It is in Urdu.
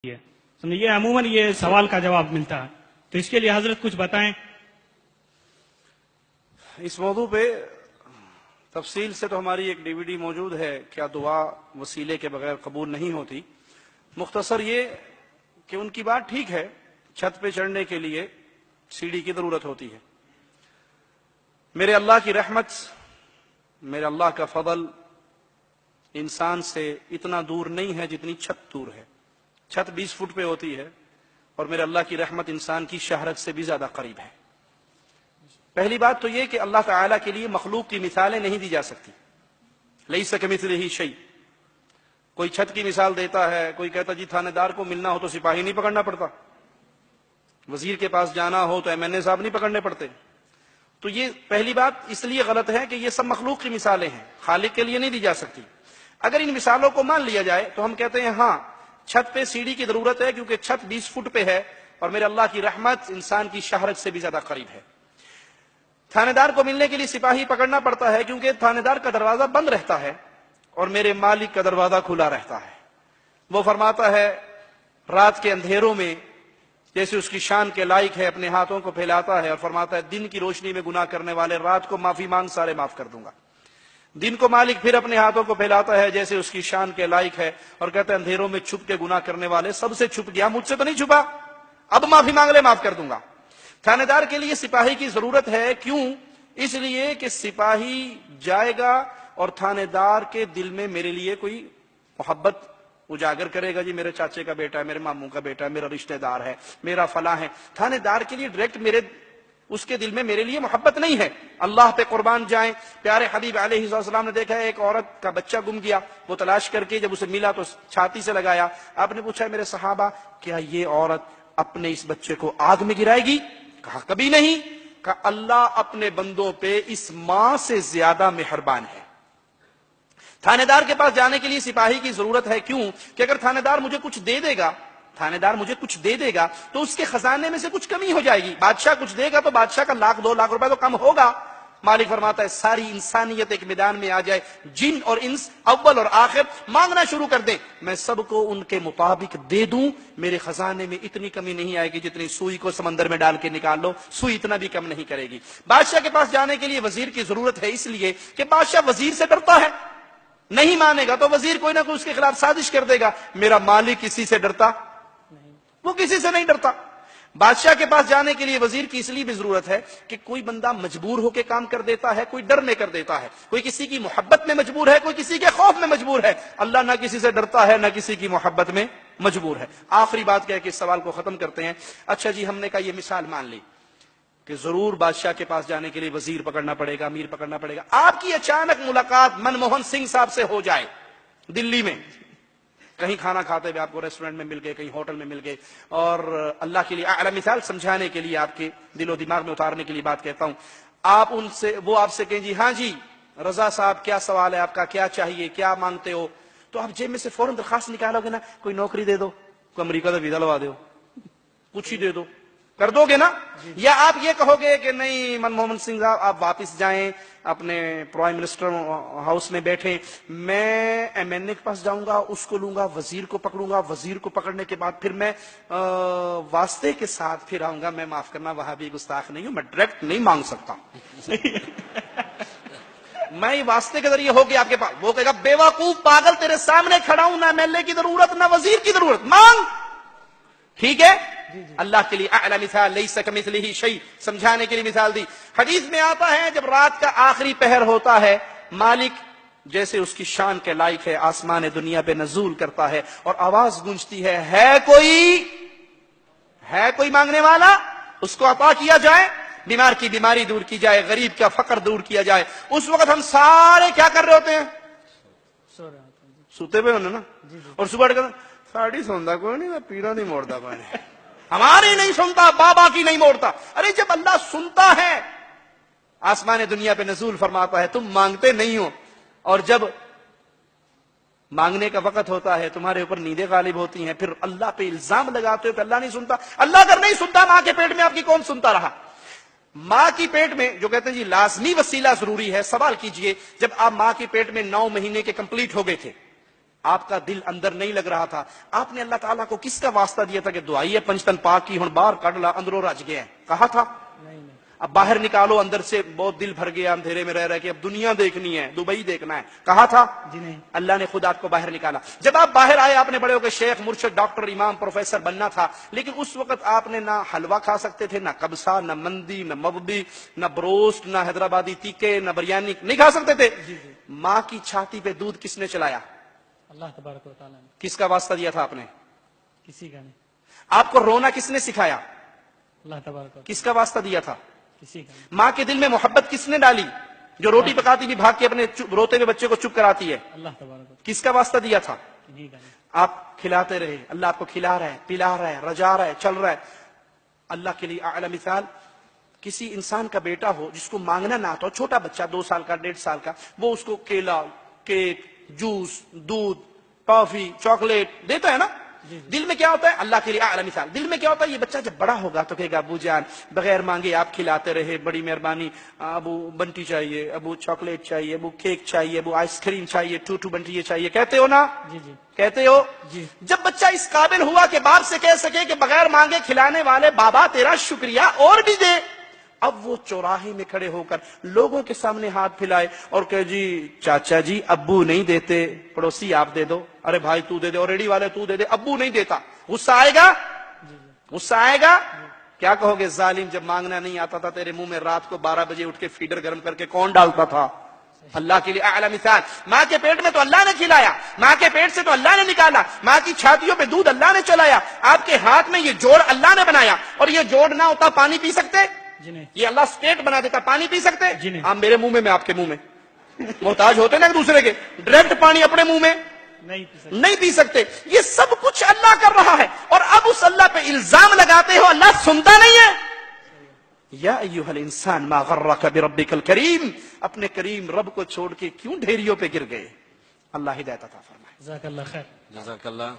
ہے سمجھیے عموماً یہ سوال کا جواب ملتا ہے، تو اس کے لیے حضرت کچھ بتائیں۔ اس موضوع پہ تفصیل سے تو ہماری ایک DVD موجود ہے، کیا دعا وسیلے کے بغیر قبول نہیں ہوتی۔ مختصر یہ کہ ان کی بات ٹھیک ہے، چھت پہ چڑھنے کے لیے سیڑھی کی ضرورت ہوتی ہے۔ میرے اللہ کی رحمت، میرے اللہ کا فضل انسان سے اتنا دور نہیں ہے جتنی چھت دور ہے۔ چھت 20 فٹ پہ ہوتی ہے اور میرے اللہ کی رحمت انسان کی شہرت سے بھی زیادہ قریب ہے۔ پہلی بات تو یہ کہ اللہ تعالیٰ کے لیے مخلوق کی مثالیں نہیں دی جا سکتی۔ لیس کمثلہ شیء۔ کوئی چھت کی مثال دیتا ہے، کوئی کہتا جی تھانے دار کو ملنا ہو تو سپاہی نہیں پکڑنا پڑتا، وزیر کے پاس جانا ہو تو MNA صاحب نہیں پکڑنے پڑتے۔ تو یہ پہلی بات اس لیے غلط ہے کہ یہ سب مخلوق کی مثالیں ہیں، خالق کے لیے نہیں دی جا سکتی۔ اگر ان مثالوں کو مان لیا جائے تو ہم کہتے ہیں ہاں چھت پہ سیڑھی کی ضرورت ہے، کیونکہ چھت 20 فٹ پہ ہے اور میرے اللہ کی رحمت انسان کی شہرت سے بھی زیادہ قریب ہے۔ تھانے دار کو ملنے کے لیے سپاہی پکڑنا پڑتا ہے کیونکہ تھانے دار کا دروازہ بند رہتا ہے اور میرے مالک کا دروازہ کھلا رہتا ہے۔ وہ فرماتا ہے رات کے اندھیروں میں جیسے اس کی شان کے لائق ہے اپنے ہاتھوں کو پھیلاتا ہے اور فرماتا ہے دن کی روشنی میں گناہ کرنے والے رات کو معافی مانگ سارے معاف کر دوں گا۔ دن کو مالک پھر اپنے ہاتھوں کو پھیلاتا ہے جیسے اس کی شان کے لائق ہے اور کہتا ہے اندھیروں میں چھپ کے گناہ کرنے والے سب سے چھپ گیا، مجھ سے تو نہیں چھپا، اب معافی مانگ لے معاف کر دوں گا۔ تھانے دار کے لیے سپاہی کی ضرورت ہے، کیوں؟ اس لیے کہ سپاہی جائے گا اور تھانے دار کے دل میں میرے لیے کوئی محبت اجاگر کرے گا، جی میرے چاچے کا بیٹا ہے، میرے ماموں کا بیٹا ہے، میرا رشتہ دار ہے، میرا فلاں ہے۔ تھانے دار کے لیے ڈائریکٹ اس کے دل میں میرے لیے محبت نہیں ہے۔ اللہ پہ قربان جائیں، پیارے حبیب علیہ السلام نے دیکھا ہے ایک عورت کا بچہ گم گیا، وہ تلاش کر کے جب اسے ملا تو چھاتی سے لگایا۔ آپ نے پوچھا میرے صحابہ کیا یہ عورت اپنے اس بچے کو آگ میں گرائے گی؟ کہا کبھی نہیں۔ کہا اللہ اپنے بندوں پہ اس ماں سے زیادہ مہربان ہے۔ تھانے دار کے پاس جانے کے لیے سپاہی کی ضرورت ہے، کیوں؟ کہ اگر تھانے دار مجھے کچھ دے دے گا، تھانے دار مجھے کچھ دے دے گا تو اس کے خزانے میں سے کچھ کمی ہو جائے گی۔ بادشاہ کچھ دے گا تو بادشاہ کا 1,00,000 2,00,000 روپے تو کم ہوگا۔ مالک فرماتا ہے ساری انسانیت ایک میدان میں آ جائے، جن اور انس اول اور آخر مانگنا شروع کر دیں، میں سب کو ان کے مطابق دے دوں، میرے خزانے میں اتنی کمی نہیں آئے گی جتنی سوئی کو سمندر میں ڈال کے نکال لو، سوئی اتنا بھی کم نہیں کرے گی۔ بادشاہ کے پاس جانے کے لیے وزیر کی ضرورت ہے، اس لیے کہ بادشاہ وزیر سے ڈرتا ہے، نہیں مانے گا تو وزیر کوئی نہ کوئی اس کے خلاف سازش کر دے گا۔ میرا مالک کسی سے ڈرتا؟ وہ کسی سے نہیں ڈرتا۔ بادشاہ کے پاس جانے کے لیے وزیر کی اس لیے بھی ضرورت ہے کہ کوئی بندہ مجبور ہو کے کام کر دیتا ہے، کوئی ڈر میں کر دیتا ہے، کوئی کسی کی محبت میں مجبور ہے، کوئی کسی کے خوف میں مجبور ہے۔ اللہ نہ کسی سے ڈرتا ہے نہ کسی کی محبت میں مجبور ہے۔ آخری بات کہہ کے اس سوال کو ختم کرتے ہیں۔ اچھا جی ہم نے کہا یہ مثال مان لی کہ ضرور بادشاہ کے پاس جانے کے لیے وزیر پکڑنا پڑے گا، امیر پکڑنا پڑے گا۔ آپ کی اچانک ملاقات منموہن سنگھ صاحب سے ہو جائے دلی میں، کہیں کھانا کھاتے ہوئے آپ کو ریسٹورنٹ میں مل گئے، کہیں ہوٹل میں مل گئے، اور اللہ کے لیے اعلی مثال سمجھانے کے لیے آپ کے دل و دماغ میں اتارنے کے لیے بات کہتا ہوں، وہ آپ سے کہیں جی ہاں جی رضا صاحب کیا سوال ہے آپ کا، کیا چاہیے، کیا مانگتے ہو؟ تو آپ جیب میں سے فوراً درخواست نکالو گے نا، کوئی نوکری دے دو، کوئی امریکہ کا ویزا لوا دو، کچھ ہی دے دو، کر دو گے نا؟ یا آپ یہ کہو گے کہ نہیں منموہن سنگھ صاحب آپ واپس جائیں اپنے پرائم منسٹر ہاؤس میں بیٹھیں، میں MNA کے پاس جاؤں گا، اس کو لوں گا، وزیر کو پکڑوں گا، وزیر کو پکڑنے کے بعد پھر میں واسطے کے ساتھ پھر آؤں گا، میں معاف کرنا وہاں بھی گستاخ نہیں ہوں، میں ڈائریکٹ نہیں مانگ سکتا، میں واسطے کے ذریعے ہوگی آپ کے پاس۔ وہ کہے گا بیوقوف پاگل تیرے سامنے کھڑا ہوں، نہ MLA کی ضرورت نہ وزیر کی ضرورت، مانگ، ٹھیک ہے؟ اللہ کے لیے اعلی مثال لیس کمثلہ شیء، سمجھانے کے لیے مثال دی۔ حدیث میں آتا ہے جب رات کا آخری پہر ہوتا ہے، مالک جیسے اس کی شان کے لائق ہے آسمان دنیا پہ نزول کرتا ہے اور آواز گونجتی ہے کوئی مانگنے والا، اس کو عطا کیا جائے، بیمار کی بیماری دور کی جائے، غریب کا فقر دور کیا جائے۔ اس وقت ہم سارے کیا کر رہے ہوتے ہیں؟ سوتے ہوئے ہونے نا، اور صبح ساڑی سوندا کوئی نہیں، پیڑا نہیں موڑتا کوئی نہیں، ہماری نہیں سنتا، بابا کی نہیں موڑتا۔ ارے جب اللہ سنتا ہے، آسمان دنیا پہ نزول فرماتا ہے، تم مانگتے نہیں ہو، اور جب مانگنے کا وقت ہوتا ہے تمہارے اوپر نیندیں غالب ہوتی ہیں، پھر اللہ پہ الزام لگاتے ہو کہ اللہ نہیں سنتا۔ اللہ اگر نہیں سنتا ماں کے پیٹ میں آپ کی کون سنتا رہا؟ ماں کی پیٹ میں جو کہتے ہیں جی لازمی وسیلہ ضروری ہے، سوال کیجئے جب آپ ماں کی پیٹ میں 9 مہینے کے کمپلیٹ ہو گئے تھے، آپ کا دل اندر نہیں لگ رہا تھا، آپ نے اللہ تعالیٰ کو کس کا واسطہ دیا تھا کہ دعائی ہے پنجتن پاک کی ہن باہر کڈ لا اندروں رج گیا ہے؟ کہا تھا؟ اب باہر نکالو، اندر سے بہت دل بھر گیا اندھیرے میں رہ کہ اب دنیا دیکھنی ہے، دبئی دیکھنا ہے، کہا تھا؟ جی نہیں۔ اللہ نے خود آپ کو باہر نکالا۔ جب آپ باہر آئے آپ نے بڑے ہو کے شیخ، مرشد، ڈاکٹر، امام، پروفیسر بننا تھا، لیکن اس وقت آپ نے نہ حلوہ کھا سکتے تھے، نہ کبسا، نہ مندی، نہ مبدی، نہ بروسٹ، نہ حیدرآبادی تیکے، نہ بریانی، نہیں کھا سکتے تھے۔ ماں کی چھاتی پہ دودھ کس نے چلایا؟ اللہ تبارک و تعالیٰ نے۔ کس کا واسطہ دیا تھا آپ نے؟ کسی کا نہیں۔ آپ کو رونا کس نے سکھایا؟ اللہ تبارک و کس کا واسطہ دیا تھا؟ کسی کا نہیں۔ ماں کے دل میں محبت کس نے ڈالی؟ جو روٹی پکاتی بھی بھاگ کے اپنے روتے ہوئے بچے کو چپ کراتی ہے، اللہ تبارک و کس کا واسطہ دیا تھا؟ کسی کا نہیں۔ آپ کھلاتے رہے، اللہ آپ کو کھلا رہا ہے، پلا رہا ہے، رجا رہا ہے، چل رہا ہے۔ اللہ کے لیے اعلی مثال، کسی انسان کا بیٹا ہو جس کو مانگنا نہ آتا ہو، چھوٹا بچہ 2 سال کا 1.5 سال کا، وہ اس کو کیلا، کیک، جوس، دودھ، ٹافی، چاکلیٹ دیتا ہے نا، دل میں کیا ہوتا ہے؟ اللہ کے لیے اعلی مثال، دل میں کیا ہوتا ہے؟ یہ بچہ جب بڑا ہوگا تو کہے گا ابو جان بغیر مانگے آپ کھلاتے رہے، بڑی مہربانی، ابو بنٹی چاہیے، ابو چاکلیٹ چاہیے، ابو کیک چاہیے، ابو آئس کریم چاہیے، ٹو بنٹی یہ چاہیے، کہتے ہو نا؟ جی جی کہتے ہو؟ جی۔ جب بچہ اس قابل ہوا کہ باپ سے کہہ سکے کہ بغیر مانگے کھلانے والے بابا تیرا شکریہ اور بھی دے، اب وہ چوراہے میں کھڑے ہو کر لوگوں کے سامنے ہاتھ پھلائے اور کہ جی چاچا جی ابو نہیں دیتے، پڑوسی آپ دے دو، ارے بھائی تو دے دے، اور ریڑھی والے تو دے دے، ابو نہیں دیتا، غصہ آئے گا؟ غصہ آئے گا؟ کیا کہو گے؟ ظالم، جب مانگنا نہیں آتا تھا تیرے منہ میں رات کو 12 بجے اٹھ کے فیڈر گرم کر کے کون ڈالتا تھا؟ اللہ کے لیے اعلی مثال، ماں کے پیٹ میں تو اللہ نے کھلایا، ماں کے پیٹ سے تو اللہ نے نکالا، ماں کی چھاتیوں پہ دودھ اللہ نے چلایا، آپ کے ہاتھ میں یہ جوڑ اللہ نے بنایا، اور یہ جوڑ نہ ہوتا پانی پی سکتے؟ جی نہیں۔ یہ اللہ اسٹیٹ بنا دیتا، پانی پی سکتے؟ جی نہیں۔ آپ میرے منہ میں، میں آپ کے منہ میں، محتاج ہوتے نا ایک دوسرے کے، ڈائریکٹ پانی اپنے منہ میں نہیں پی سکتے۔ نہیں پی سکتے۔ یہ سب کچھ اللہ کر رہا ہے، اور اب اس اللہ پہ الزام لگاتے ہو اللہ سنتا نہیں ہے۔ یا ایھا الانسان ما غرک بربک الکریم، اپنے کریم رب کو چھوڑ کے کیوں ڈھیریوں پہ گر گئے؟ اللہ ہدایت عطا فرمائے۔ جزاک اللہ خیر۔ جزاک اللہ۔